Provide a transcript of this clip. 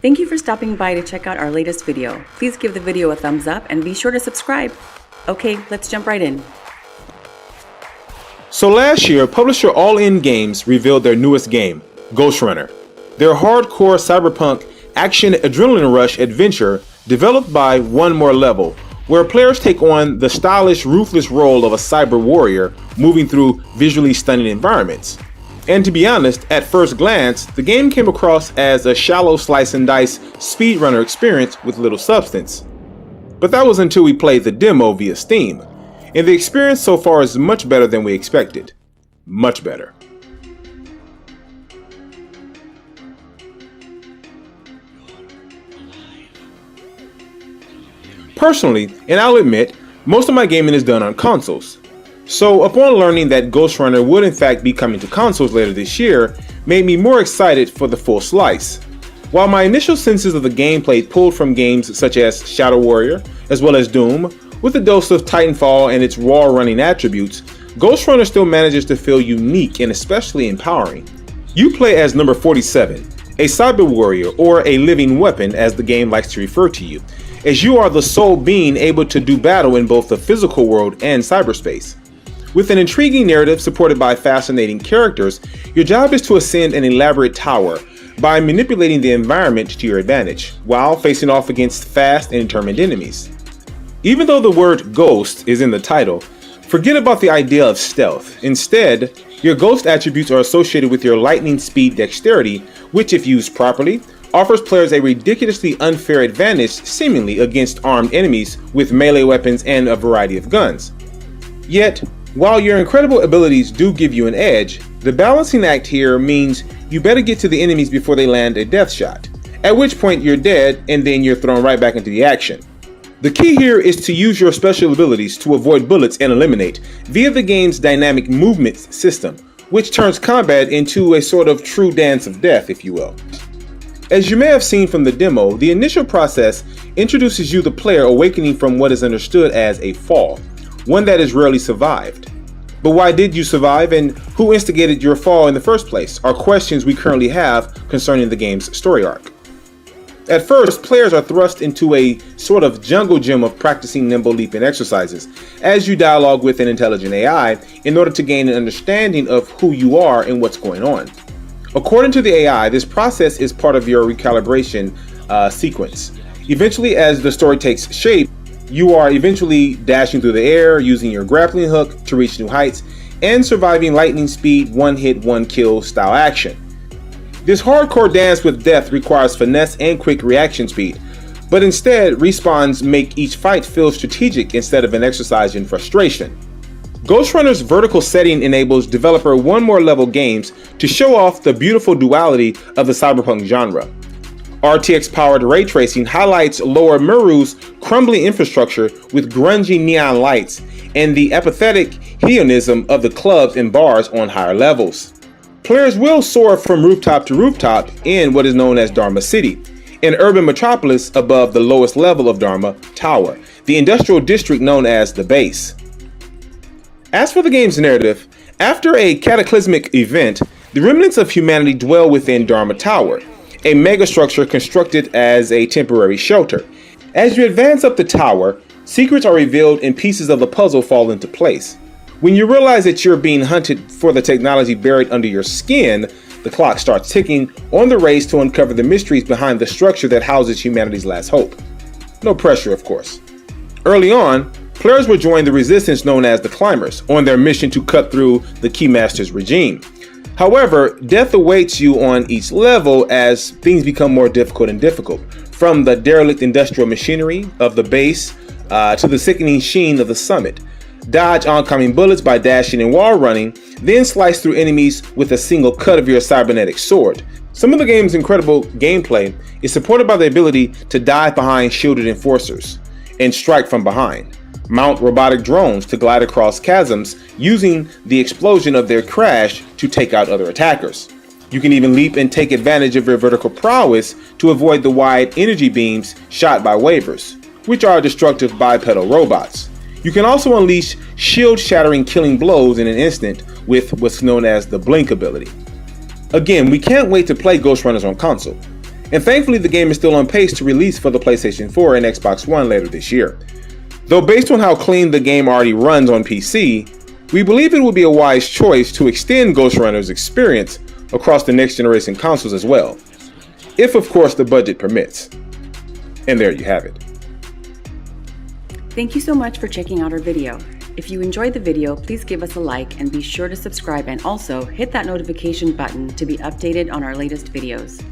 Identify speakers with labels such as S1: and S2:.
S1: Thank you for stopping by to check out our latest video. Please give the video a thumbs up and be sure to subscribe. Okay, let's jump right in.
S2: So last year, publisher All In Games revealed their newest game, Ghostrunner. Their hardcore cyberpunk action adrenaline rush adventure developed by One More Level, where players take on the stylish, ruthless role of a cyber warrior moving through visually stunning environments. And to be honest, at first glance, the game came across as a shallow slice and dice speedrunner experience with little substance. But that was until we played the demo via Steam, and the experience so far is much better than we expected. Much better. Personally, and I'll admit, most of my gaming is done on consoles. So upon learning that Ghostrunner would in fact be coming to consoles later this year, made me more excited for the full slice. While my initial senses of the gameplay pulled from games such as Shadow Warrior, as well as Doom, with a dose of Titanfall and its wall-running attributes, Ghostrunner still manages to feel unique and especially empowering. You play as number 47, a cyber warrior, or a living weapon as the game likes to refer to you, as you are the sole being able to do battle in both the physical world and cyberspace. With an intriguing narrative supported by fascinating characters, your job is to ascend an elaborate tower by manipulating the environment to your advantage, while facing off against fast and determined enemies. Even though the word ghost is in the title, forget about the idea of stealth. Instead, your ghost attributes are associated with your lightning speed dexterity, which if used properly, offers players a ridiculously unfair advantage seemingly against armed enemies with melee weapons and a variety of guns. Yet, while your incredible abilities do give you an edge, the balancing act here means you better get to the enemies before they land a death shot, at which point you're dead and then you're thrown right back into the action. The key here is to use your special abilities to avoid bullets and eliminate via the game's dynamic movement system, which turns combat into a sort of true dance of death, if you will. As you may have seen from the demo, the initial process introduces you the player awakening from what is understood as a fall, one that is rarely survived. But why did you survive, and who instigated your fall in the first place are questions we currently have concerning the game's story arc. At first, players are thrust into a sort of jungle gym of practicing nimble leaping exercises as you dialogue with an intelligent AI in order to gain an understanding of who you are and what's going on. According to the AI, this process is part of your recalibration sequence. Eventually, as the story takes shape, you are eventually dashing through the air, using your grappling hook to reach new heights, and surviving lightning speed, one hit, one kill style action. This hardcore dance with death requires finesse and quick reaction speed, but instead, respawns make each fight feel strategic instead of an exercise in frustration. Ghostrunner's vertical setting enables developer One More Level Games to show off the beautiful duality of the cyberpunk genre. RTX-powered ray tracing highlights Lower Muru's crumbling infrastructure with grungy neon lights and the apathetic hedonism of the clubs and bars on higher levels. Players will soar from rooftop to rooftop in what is known as Dharma City, an urban metropolis above the lowest level of Dharma Tower, the industrial district known as the Base. As for the game's narrative, after a cataclysmic event, the remnants of humanity dwell within Dharma Tower, a megastructure constructed as a temporary shelter. As you advance up the tower, secrets are revealed and pieces of the puzzle fall into place. When you realize that you're being hunted for the technology buried under your skin, the clock starts ticking on the race to uncover the mysteries behind the structure that houses humanity's last hope. No pressure, of course. Early on, players will join the resistance known as the Climbers on their mission to cut through the Keymaster's regime. However, death awaits you on each level as things become more difficult and difficult, from the derelict industrial machinery of the base to the sickening sheen of the summit. Dodge oncoming bullets by dashing and wall running, then slice through enemies with a single cut of your cybernetic sword. Some of the game's incredible gameplay is supported by the ability to dive behind shielded enforcers and strike from behind. Mount robotic drones to glide across chasms using the explosion of their crash to take out other attackers. You can even leap and take advantage of your vertical prowess to avoid the wide energy beams shot by waivers, which are destructive bipedal robots. You can also unleash shield-shattering killing blows in an instant with what's known as the blink ability. Again, we can't wait to play Ghostrunners on console. and thankfully the game is still on pace to release for the PlayStation 4 and Xbox One later this year. Though based on how clean the game already runs on PC, we believe it would be a wise choice to extend Ghostrunner's experience across the next generation consoles as well, if of course the budget permits. And there you have it.
S1: Thank you so much for checking out our video. If you enjoyed the video, please give us a like and be sure to subscribe, and also hit that notification button to be updated on our latest videos.